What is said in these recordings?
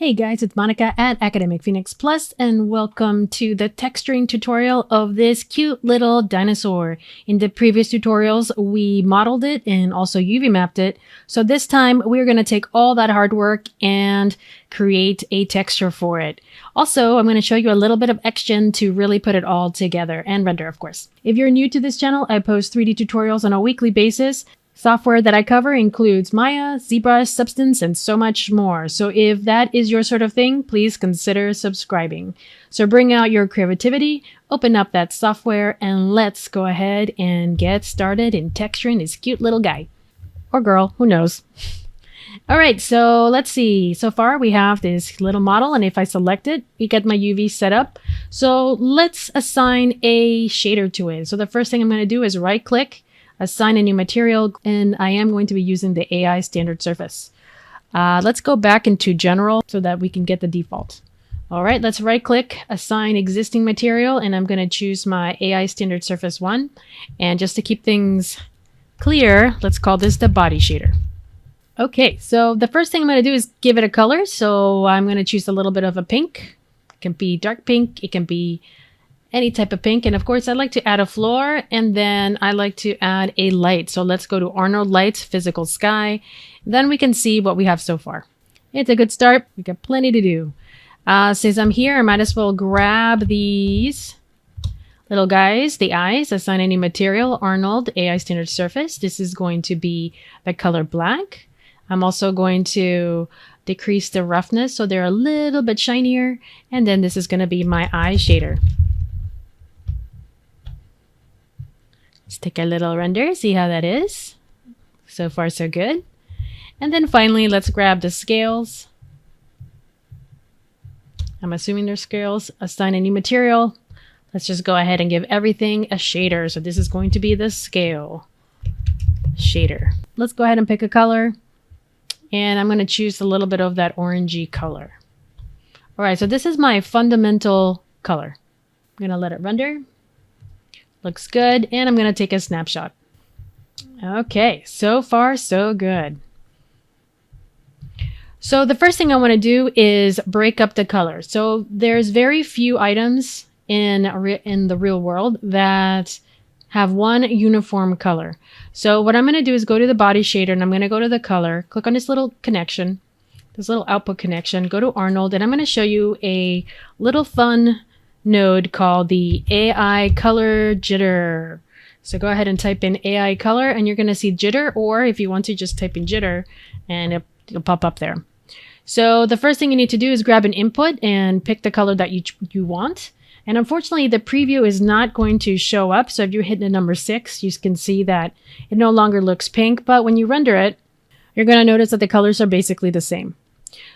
Hey guys, it's Monica at Academic Phoenix Plus, and welcome to the texturing tutorial of this cute little dinosaur. In the previous tutorials, we modeled it and also UV mapped it. So this time we're going to take all that hard work and create a texture for it. Also, I'm going to show you a little bit of XGen to really put it all together and render, of course. If you're new to this channel, I post 3D tutorials on a weekly basis. Software that I cover includes Maya, ZBrush, Substance, and so much more. So if that is your sort of thing, please consider subscribing. So bring out your creativity, open up that software, and let's go ahead and get started in texturing this cute little guy. Or girl, who knows? All right, so let's see. So far we have this little model, and if I select it, we get my UV set up. So let's assign a shader to it. So the first thing I'm going to do is right click, assign a new material, and I am going to be using the AI standard surface. Let's go back into general so that we can get the default. All right, let's right click, assign existing material, and I'm going to choose my AI standard surface 1. And just to keep things clear, let's call this the body shader. Okay, so the first thing I'm going to do is give it a color. So I'm going to choose a little bit of a pink. It can be dark pink, it can be any type of pink. And of course, I'd like to add a floor, and then I like to add a light. So let's go to Arnold Light, Physical Sky. Then we can see what we have so far. It's a good start. We got plenty to do. Since I'm here, I might as well grab these little guys, the eyes, assign any material, Arnold, AI Standard Surface. This is going to be the color black. I'm also going to decrease the roughness so they're a little bit shinier. And then this is going to be my eye shader. Let's take a little render, see how that is. So far, so good. And then finally, let's grab the scales. I'm assuming they're scales. Assign a new material. Let's just go ahead and give everything a shader. So this is going to be the scale shader. Let's go ahead and pick a color. And I'm going to choose a little bit of that orangey color. All right, so this is my fundamental color. I'm going to let it render. Looks good, and I'm going to take a snapshot. Okay, so far so good. So the first thing I want to do is break up the color. So there's very few items in the real world that have one uniform color. So what I'm going to do is go to the body shader, and I'm going to go to the color, click on this little connection, this little output connection, go to Arnold, and I'm going to show you a little fun node called the AI color jitter. So go ahead and type in AI color, and you're going to see jitter, or if you want to just type in jitter and it'll pop up there. So the first thing you need to do is grab an input and pick the color that you want. And unfortunately, the preview is not going to show up. So if you hit the number 6, you can see that it no longer looks pink. But when you render it, you're going to notice that the colors are basically the same.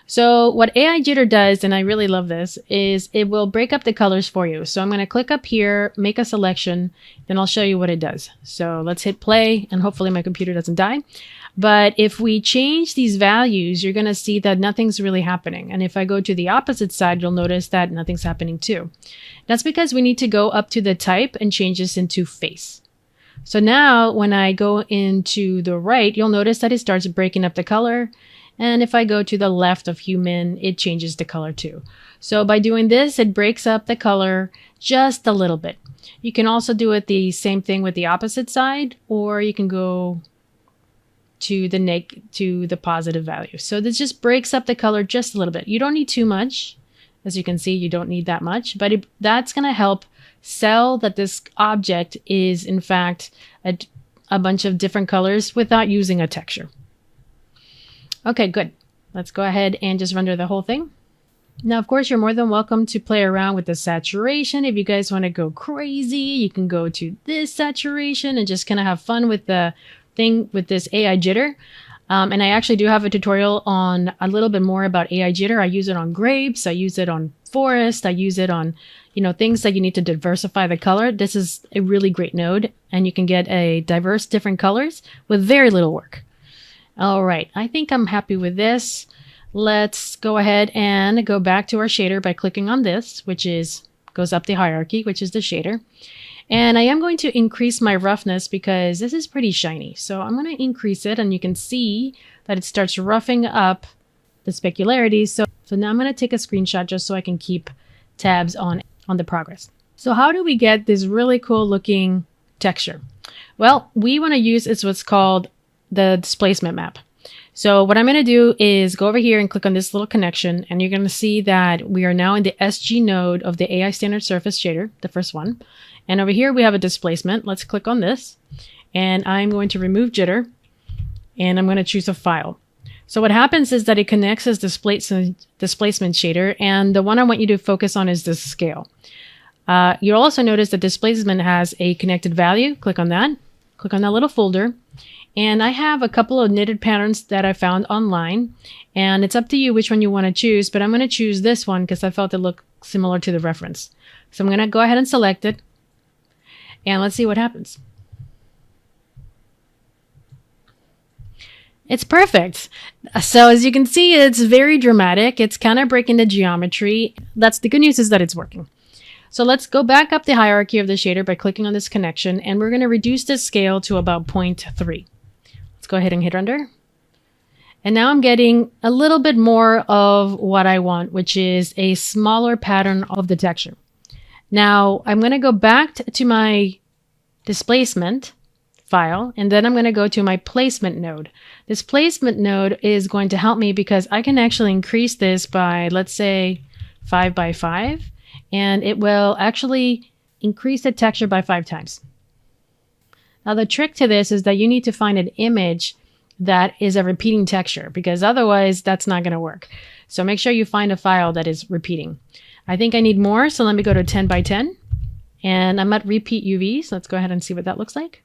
So what AI Jitter does, and I really love this, is it will break up the colors for you. So I'm going to click up here, make a selection, then I'll show you what it does. So let's hit play, and hopefully my computer doesn't die. But if we change these values, you're going to see that nothing's really happening. And if I go to the opposite side, you'll notice that nothing's happening too. That's because we need to go up to the type and change this into face. So now when I go into the right, you'll notice that it starts breaking up the color. And if I go to the left of human, it changes the color too. So by doing this, it breaks up the color just a little bit. You can also do it the same thing with the opposite side, or you can go to the positive value. So this just breaks up the color just a little bit. You don't need too much. As you can see, you don't need that much, but that's going to help sell that this object is in fact a bunch of different colors without using a texture. Okay, good. Let's go ahead and just render the whole thing. Now, of course, you're more than welcome to play around with the saturation. If you guys want to go crazy, you can go to this saturation and just kind of have fun with the thing with this AI jitter. And I actually do have a tutorial on a little bit more about AI jitter. I use it on grapes. I use it on forest. I use it on, things that you need to diversify the color. This is a really great node, and you can get a diverse different colors with very little work. All right, I think I'm happy with this. Let's go ahead and go back to our shader by clicking on this, which goes up the hierarchy, which is the shader. And I am going to increase my roughness because this is pretty shiny. So I'm going to increase it, and you can see that it starts roughing up the specularity. So So now I'm going to take a screenshot just so I can keep tabs on the progress. So how do we get this really cool looking texture? Well, we want to use is what's called the displacement map. So what I'm going to do is go over here and click on this little connection, and you're going to see that we are now in the SG node of the AI standard surface shader, the first one. And over here we have a displacement. Let's click on this, and I'm going to remove jitter, and I'm going to choose a file. So what happens is that it connects as displacement shader, and the one I want you to focus on is the scale. You'll also notice that displacement has a connected value. Click on that little folder. And I have a couple of knitted patterns that I found online, and it's up to you which one you want to choose, but I'm going to choose this one because I felt it looked similar to the reference. So I'm going to go ahead and select it, and let's see what happens. It's perfect. So as you can see, it's very dramatic. It's kind of breaking the geometry. That's the good news, is that it's working. So let's go back up the hierarchy of the shader by clicking on this connection, and we're going to reduce the scale to about 0.3. Let's go ahead and hit render. And now I'm getting a little bit more of what I want, which is a smaller pattern of the texture. Now I'm going to go back to my displacement file, and then I'm going to go to my placement node. This placement node is going to help me because I can actually increase this by, let's say, 5 by 5, and it will actually increase the texture by 5 times. Now the trick to this is that you need to find an image that is a repeating texture, because otherwise that's not going to work. So make sure you find a file that is repeating. I think I need more, so let me go to 10 by 10, and I'm at repeat UV, so let's go ahead and see what that looks like.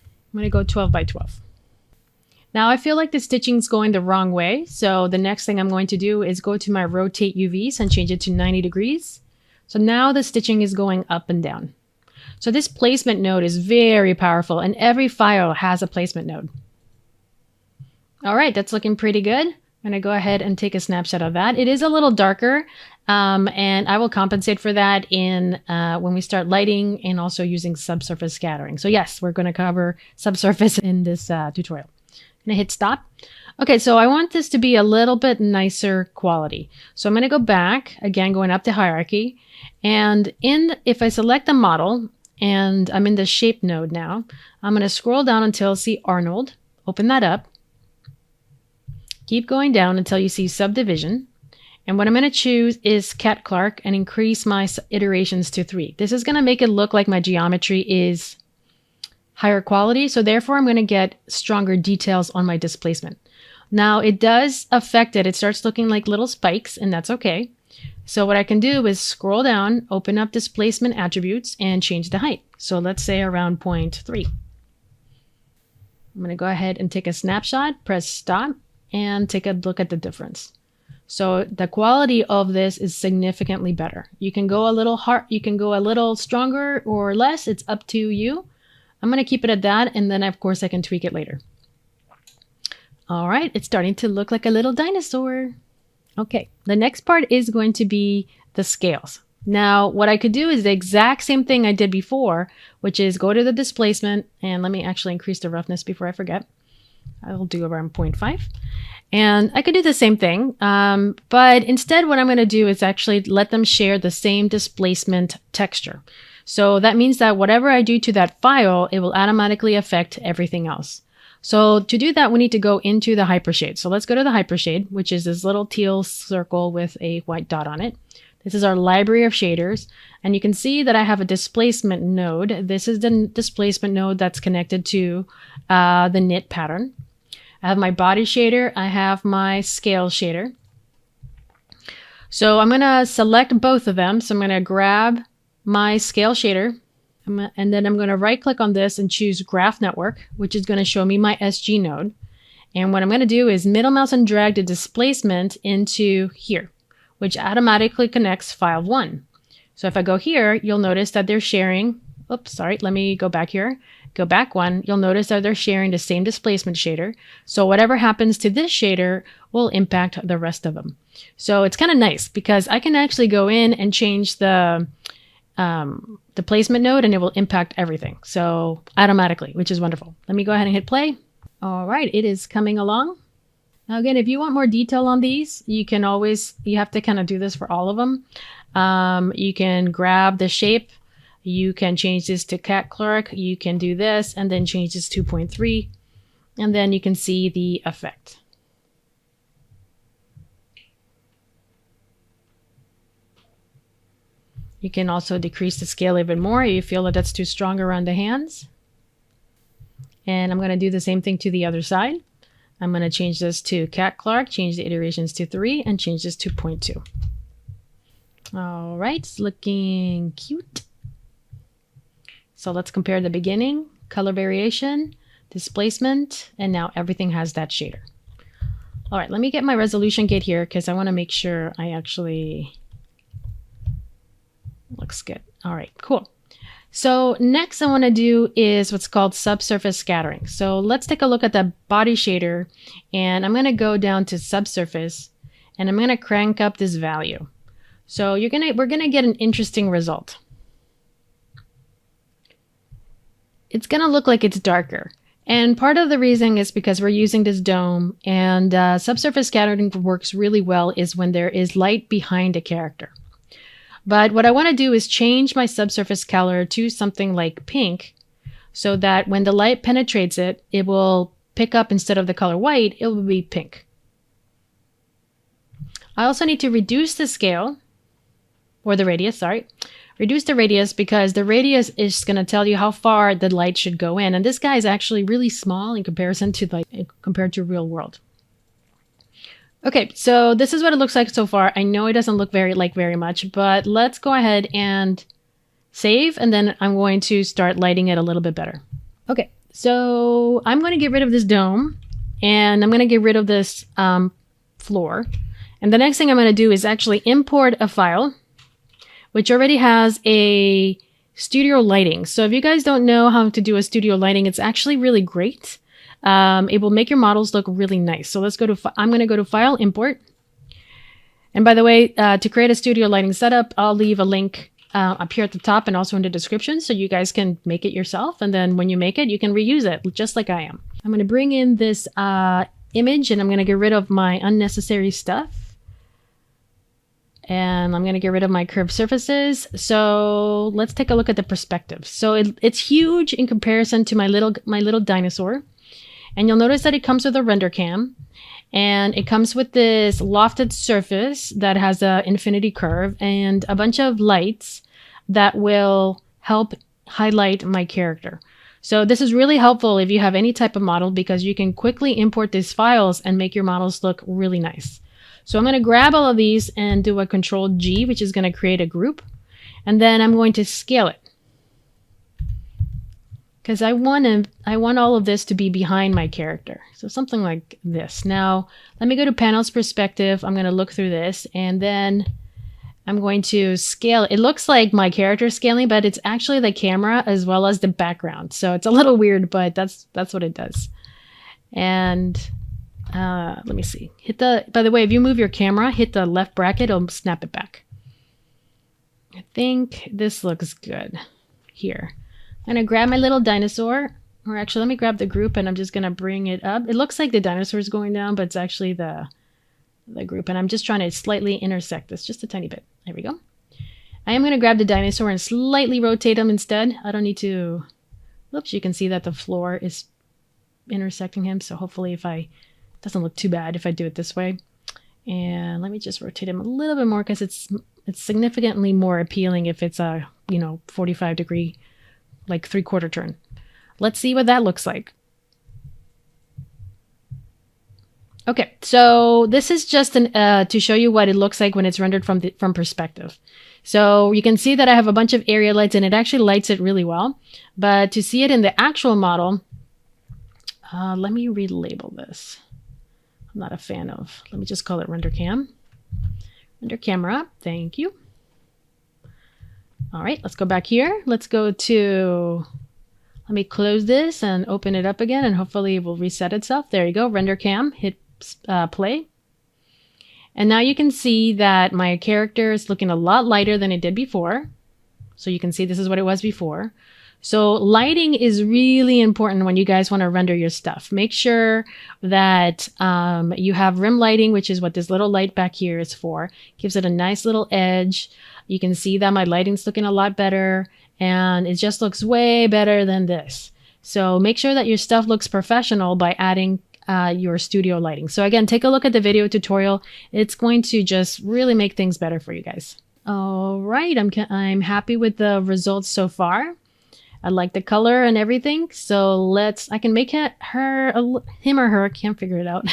I'm going to go 12 by 12. Now I feel like the stitching is going the wrong way, so the next thing I'm going to do is go to my rotate UVs and change it to 90 degrees. So now the stitching is going up and down. So this placement node is very powerful, and every file has a placement node. All right, that's looking pretty good. I'm going to go ahead and take a snapshot of that. It is a little darker, and I will compensate for that in when we start lighting and also using subsurface scattering. So yes, we're going to cover subsurface in this tutorial. I'm going to hit stop. Okay, so I want this to be a little bit nicer quality. So I'm going to go back, again, going up the hierarchy. And if I select the model, and I'm in the shape node now, I'm going to scroll down until I see Arnold. Open that up. Keep going down until you see subdivision. And what I'm going to choose is Cat Clark and increase my iterations to 3. This is going to make it look like my geometry is higher quality. So therefore, I'm going to get stronger details on my displacement. Now it does affect it. It starts looking like little spikes, and that's okay. So what I can do is scroll down, open up displacement attributes, and change the height. So let's say around 0.3. I'm going to go ahead and take a snapshot, press stop, and take a look at the difference. So the quality of this is significantly better. You can go a little hard, you can go a little stronger or less. It's up to you. I'm going to keep it at that, and then of course I can tweak it later. All right, it's starting to look like a little dinosaur. Okay, the next part is going to be the scales. Now, what I could do is the exact same thing I did before, which is go to the displacement, and let me actually increase the roughness before I forget. I'll do around 0.5. And I could do the same thing, but instead what I'm going to do is actually let them share the same displacement texture. So that means that whatever I do to that file, it will automatically affect everything else. So to do that, we need to go into the hypershade. So let's go to the hypershade, which is this little teal circle with a white dot on it. This is our library of shaders. And you can see that I have a displacement node. This is the displacement node that's connected to the knit pattern. I have my body shader. I have my scale shader. So I'm going to select both of them. So I'm going to grab my scale shader, and then I'm going to right click on this and choose Graph Network, which is going to show me my SG node. And what I'm going to do is middle mouse and drag the displacement into here, which automatically connects file 1. So if I go here, you'll notice that they're sharing, oops, sorry, let me go back here. Go back one, you'll notice that they're sharing the same displacement shader. So whatever happens to this shader will impact the rest of them. So it's kind of nice because I can actually go in and change the placement node, and it will impact everything. So automatically, which is wonderful. Let me go ahead and hit play. All right, it is coming along. Again, if you want more detail on these, you have to kind of do this for all of them. You can grab the shape. You can change this to Cat Clark. You can do this and then change this to 2.3. And then you can see the effect. You can also decrease the scale even more if you feel that that's too strong around the hands. And I'm going to do the same thing to the other side. I'm going to change this to Cat Clark, change the iterations to 3, and change this to 0.2. All right, it's looking cute. So let's compare the beginning, color variation, displacement, and now everything has that shader. All right, let me get my resolution gate here because I want to make sure I actually... Looks good. All right, cool. So next I want to do is what's called subsurface scattering. So let's take a look at the body shader, and I'm going to go down to subsurface and I'm going to crank up this value. So we're going to get an interesting result. It's going to look like it's darker. And part of the reason is because we're using this dome, and subsurface scattering works really well is when there is light behind a character. But what I want to do is change my subsurface color to something like pink so that when the light penetrates it, it will pick up, instead of the color white, it will be pink. I also need to reduce the scale, or the radius, sorry. Reduce the radius because the radius is going to tell you how far the light should go in. And this guy is actually really small in comparison to compared to real world. Okay, so this is what it looks like so far. I know it doesn't look very much, but let's go ahead and save, and then I'm going to start lighting it a little bit better. Okay, so I'm going to get rid of this dome, and I'm going to get rid of this floor. And the next thing I'm going to do is actually import a file, which already has a studio lighting. So if you guys don't know how to do a studio lighting, it's actually really great. It will make your models look really nice. So let's go to, I'm going to go to File, Import. And by the way, to create a studio lighting setup, I'll leave a link up here at the top and also in the description so you guys can make it yourself. And then when you make it, you can reuse it just like I am. I'm going to bring in this image, and I'm going to get rid of my unnecessary stuff. And I'm going to get rid of my curved surfaces. So let's take a look at the perspective. So it's huge in comparison to my little dinosaur. And you'll notice that it comes with a render cam, and it comes with this lofted surface that has an infinity curve and a bunch of lights that will help highlight my character. So this is really helpful if you have any type of model, because you can quickly import these files and make your models look really nice. So I'm going to grab all of these and do a Control-G, which is going to create a group. And then I'm going to scale it, because I want all of this to be behind my character. So something like this. Now, let me go to Panels Perspective. I'm going to look through this, and then I'm going to scale. It looks like my character scaling, but it's actually the camera as well as the background. So it's a little weird, but that's what it does. And let me see. By the way, if you move your camera, hit the left bracket, it'll snap it back. I think this looks good here. I'm going to grab my little dinosaur, or actually let me grab the group, and I'm just going to bring it up. It looks like the dinosaur is going down, but it's actually the group, and I'm just trying to slightly intersect this just a tiny bit. There we go. I am going to grab the dinosaur and slightly rotate him instead. I don't need to, whoops, you can see that the floor is intersecting him, so hopefully it doesn't look too bad if I do it this way. And let me just rotate him a little bit more, because it's significantly more appealing if it's a 45-degree, like 3/4 turn. Let's see what that looks like. Okay, so this is just to show you what it looks like when it's rendered from perspective. So you can see that I have a bunch of area lights, and it actually lights it really well. But to see it in the actual model, let me relabel this. I'm not a fan of, let me just call it render cam. Render camera, thank you. All right, let's go back here. Let's go to, let me close this and open it up again, and hopefully it will reset itself. There you go, render cam, hit play. And now you can see that my character is looking a lot lighter than it did before. So you can see this is what it was before. So lighting is really important when you guys want to render your stuff. Make sure that you have rim lighting, which is what this little light back here is for. Gives it a nice little edge. You can see that my lighting's looking a lot better, and it just looks way better than this. So make sure that your stuff looks professional by adding your studio lighting. So again, take a look at the video tutorial. It's going to just really make things better for you guys. All right, I'm happy with the results so far. I like the color and everything. So I can make him or her, can't figure it out.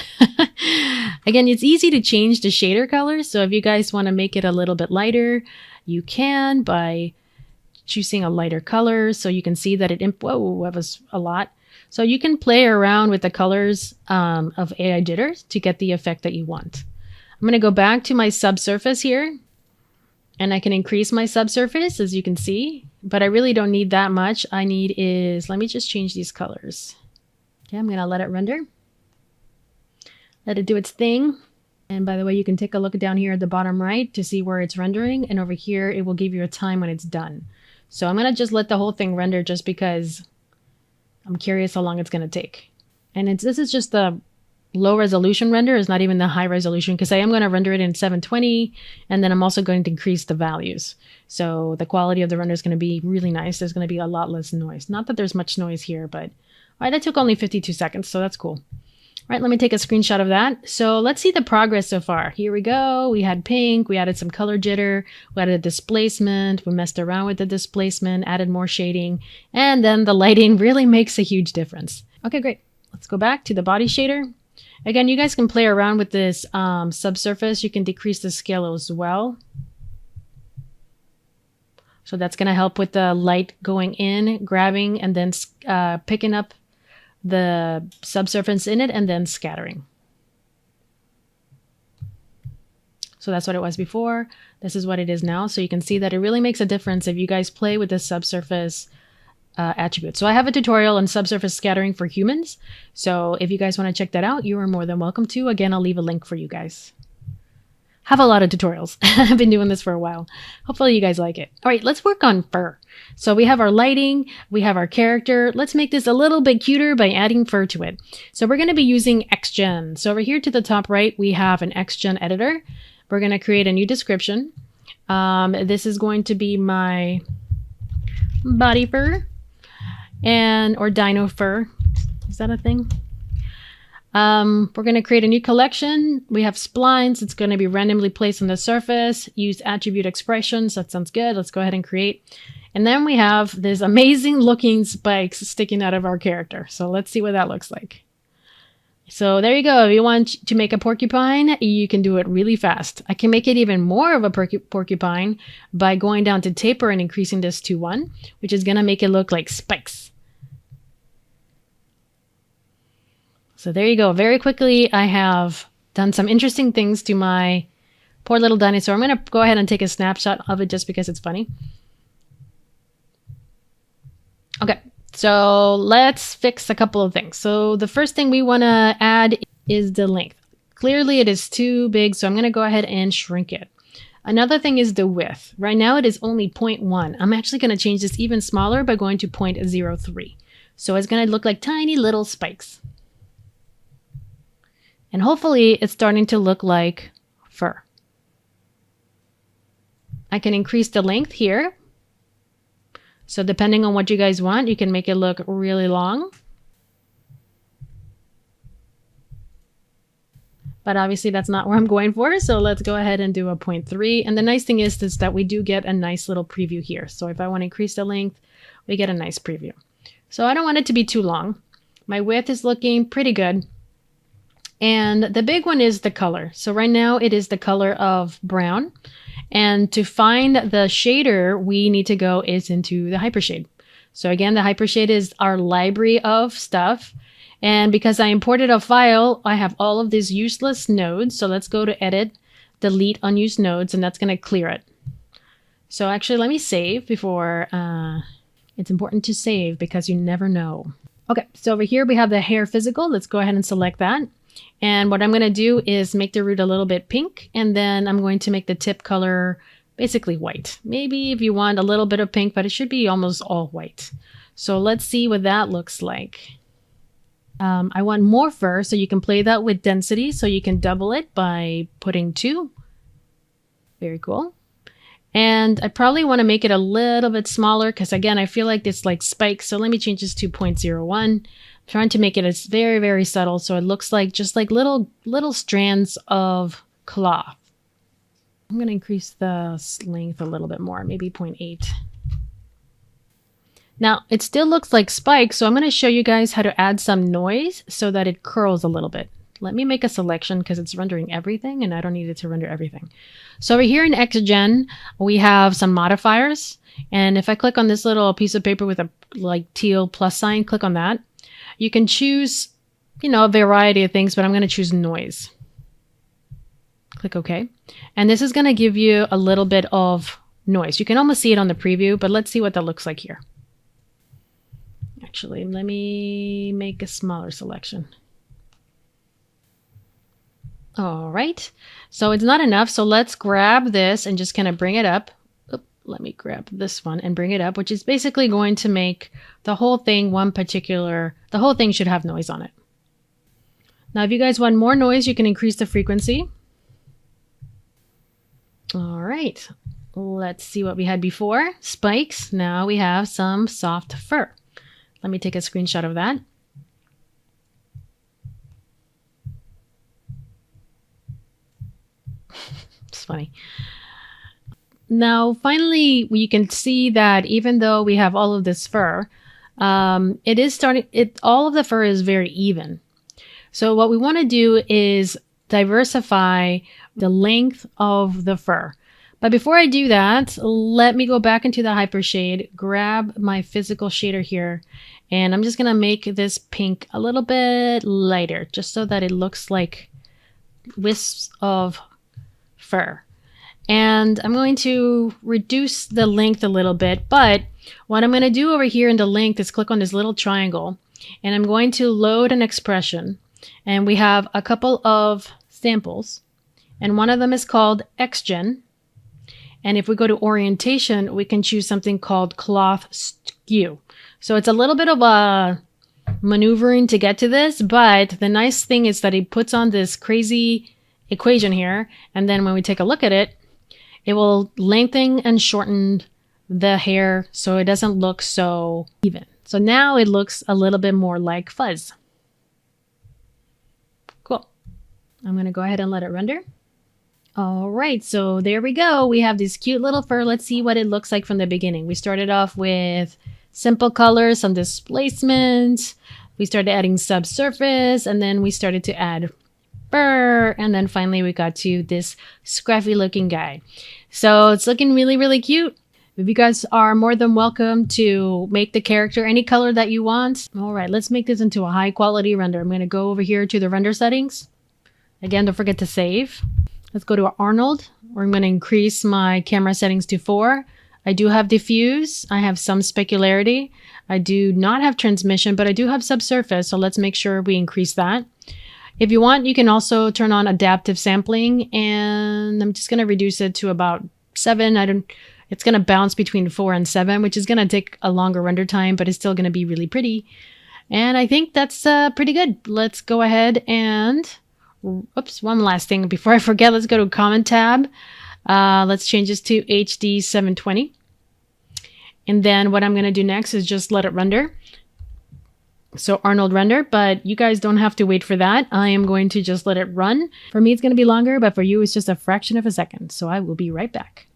Again, it's easy to change the shader color. So if you guys want to make it a little bit lighter, you can by choosing a lighter color. So you can see that whoa, that was a lot. So you can play around with the colors of AI Jitter to get the effect that you want. I'm going to go back to my subsurface here, and I can increase my subsurface, as you can see, but I really don't need that much. Let me just change these colors. Okay, I'm going to let it render. Let it do its thing. And by the way, you can take a look down here at the bottom right to see where it's rendering. And over here, it will give you a time when it's done. So I'm going to just let the whole thing render just because I'm curious how long it's going to take. And this is just the low resolution render. It's not even the high resolution, because I am going to render it in 720, and then I'm also going to increase the values. So the quality of the render is going to be really nice. There's going to be a lot less noise. Not that there's much noise here, but all right, that took only 52 seconds, so that's cool. All right, let me take a screenshot of that. So let's see the progress so far. Here we go. We had pink. We added some color jitter. We added displacement. We messed around with the displacement, added more shading, and then the lighting really makes a huge difference. Okay, great. Let's go back to the body shader. Again, you guys can play around with this subsurface. You can decrease the scale as well. So that's going to help with the light going in, grabbing, and then picking up the subsurface in it and then scattering. So that's what it was before. This is what it is now. So you can see that it really makes a difference if you guys play with the subsurface attribute. So I have a tutorial on subsurface scattering for humans. So if you guys want to check that out, you are more than welcome to. Again, I'll leave a link for you guys. Have a lot of tutorials. I've been doing this for a while. Hopefully you guys like it. All right, let's work on fur. So we have our lighting, we have our character. Let's make this a little bit cuter by adding fur to it. So we're going to be using XGen. So over here to the top right, we have an XGen editor. We're going to create a new description. This is going to be my body fur or dino fur. Is that a thing? We're going to create a new collection. We have splines. It's going to be randomly placed on the surface. Use attribute expressions. That sounds good. Let's go ahead and create. And then we have this amazing looking spikes sticking out of our character. So let's see what that looks like. So there you go. If you want to make a porcupine, you can do it really fast. I can make it even more of a porcupine by going down to taper and increasing this to 1, which is going to make it look like spikes. So there you go. Very quickly, I have done some interesting things to my poor little dinosaur. I'm going to go ahead and take a snapshot of it just because it's funny. Okay, so let's fix a couple of things. So the first thing we want to add is the length. Clearly, it is too big, so I'm going to go ahead and shrink it. Another thing is the width. Right now, it is only 0.1. I'm actually going to change this even smaller by going to 0.03. So it's going to look like tiny little spikes. And hopefully it's starting to look like fur. I can increase the length here. So depending on what you guys want, you can make it look really long. But obviously that's not where I'm going for. So let's go ahead and do a 0.3. And the nice thing is that we do get a nice little preview here. So if I want to increase the length, we get a nice preview. So I don't want it to be too long. My width is looking pretty good. And the big one is the color. So right now it is the color of brown. And to find the shader, we need to go into the Hypershade. So again, the Hypershade is our library of stuff. And because I imported a file, I have all of these useless nodes. So let's go to Edit, Delete Unused Nodes, and that's going to clear it. So actually, let me save before... it's important to save because you never know. Okay, so over here we have the hair physical. Let's go ahead and select that. And what I'm going to do is make the root a little bit pink, and then I'm going to make the tip color basically white. Maybe if you want a little bit of pink, but it should be almost all white. So let's see what that looks like. I want more fur, so you can play that with density. So you can double it by putting 2. Very cool. And I probably want to make it a little bit smaller because, again, I feel like it's like spikes. So let me change this to 0.01. I'm trying to make it as very, very subtle so it looks like just like little strands of cloth. I'm going to increase the length a little bit more, maybe 0.8. Now, it still looks like spikes, so I'm going to show you guys how to add some noise so that it curls a little bit. Let me make a selection because it's rendering everything and I don't need it to render everything. So over here in XGen, we have some modifiers. And if I click on this little piece of paper with a like teal plus sign, click on that. You can choose, a variety of things, but I'm going to choose noise. Click OK. And this is going to give you a little bit of noise. You can almost see it on the preview, but let's see what that looks like here. Actually, let me make a smaller selection. All right, so it's not enough. So let's grab this and just kind of bring it up. Oop, let me grab this one and bring it up, which is basically going to make the whole thing the whole thing should have noise on it. Now, if you guys want more noise, you can increase the frequency. All right, let's see what we had before. Spikes. Now we have some soft fur. Let me take a screenshot of that. It's funny. Now, finally, you can see that even though we have all of this fur, all of the fur is very even. So what we want to do is diversify the length of the fur. But before I do that, let me go back into the Hypershade, grab my physical shader here, and I'm just going to make this pink a little bit lighter, just so that it looks like wisps of fur. And I'm going to reduce the length a little bit, but what I'm going to do over here in the length is click on this little triangle, and I'm going to load an expression. And we have a couple of samples, and one of them is called XGen. And if we go to orientation, we can choose something called cloth skew. So it's a little bit of a maneuvering to get to this, but the nice thing is that it puts on this crazy equation here. And then when we take a look at it, it will lengthen and shorten the hair so it doesn't look so even. So now it looks a little bit more like fuzz. Cool. I'm going to go ahead and let it render. All right, so there we go. We have this cute little fur. Let's see what it looks like from the beginning. We started off with simple colors, some displacement. We started adding subsurface, and then we started to add fur, and then finally we got to this scruffy looking guy. So it's looking really, really cute. If you guys are more than welcome to make the character any color that you want. All right, let's make this into a high quality render. I'm going to go over here to the render settings. Again, don't forget to save. Let's go to Arnold, where I'm going to increase my camera settings to 4. I do have diffuse. I have some specularity. I do not have transmission, but I do have subsurface. So let's make sure we increase that. If you want, you can also turn on adaptive sampling, and I'm just going to reduce it to about 7. It's going to bounce between 4 and 7, which is going to take a longer render time, but it's still going to be really pretty. And I think that's pretty good. Let's go ahead and... Oops, one last thing before I forget. Let's go to comment tab. Let's change this to HD 720. And then what I'm going to do next is just let it render. So Arnold render, but you guys don't have to wait for that. I am going to just let it run. For me, it's going to be longer, but for you, it's just a fraction of a second. So I will be right back.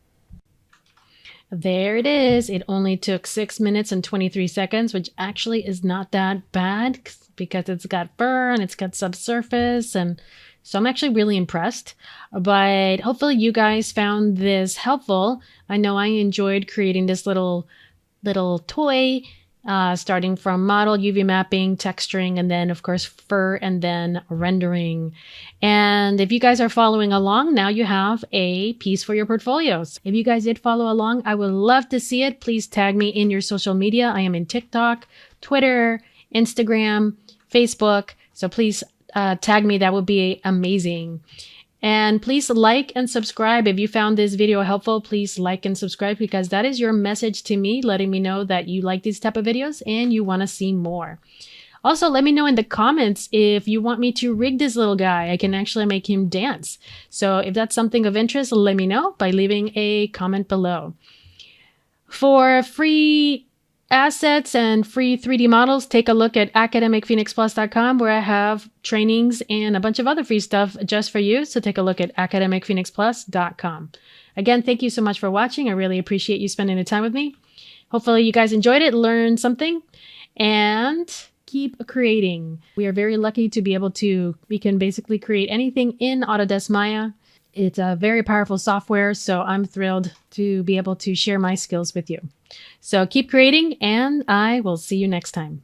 There it is. It only took 6 minutes and 23 seconds, which actually is not that bad because it's got fur and it's got subsurface. And so I'm actually really impressed. But hopefully you guys found this helpful. I know I enjoyed creating this little toy, starting from model, UV mapping, texturing, and then of course fur, and then rendering. And if you guys are following along, now you have a piece for your portfolios. If you guys did follow along, I would love to see it. Please tag me in your social media. I am in TikTok, Twitter, Instagram, Facebook. So please tag me. That would be amazing. And please like and subscribe. If you found this video helpful, please like and subscribe because that is your message to me, letting me know that you like these type of videos and you want to see more. Also, let me know in the comments if you want me to rig this little guy. I can actually make him dance. So if that's something of interest, let me know by leaving a comment below. For free assets and free 3D models, take a look at academicphoenixplus.com, where I have trainings and a bunch of other free stuff just for you. So take a look at academicphoenixplus.com. Again, thank you so much for watching. I really appreciate you spending the time with me. Hopefully you guys enjoyed it, learned something, and keep creating. We are very lucky to be able to, we can basically create anything in Autodesk Maya. It's a very powerful software, so I'm thrilled to be able to share my skills with you. So keep creating, and I will see you next time.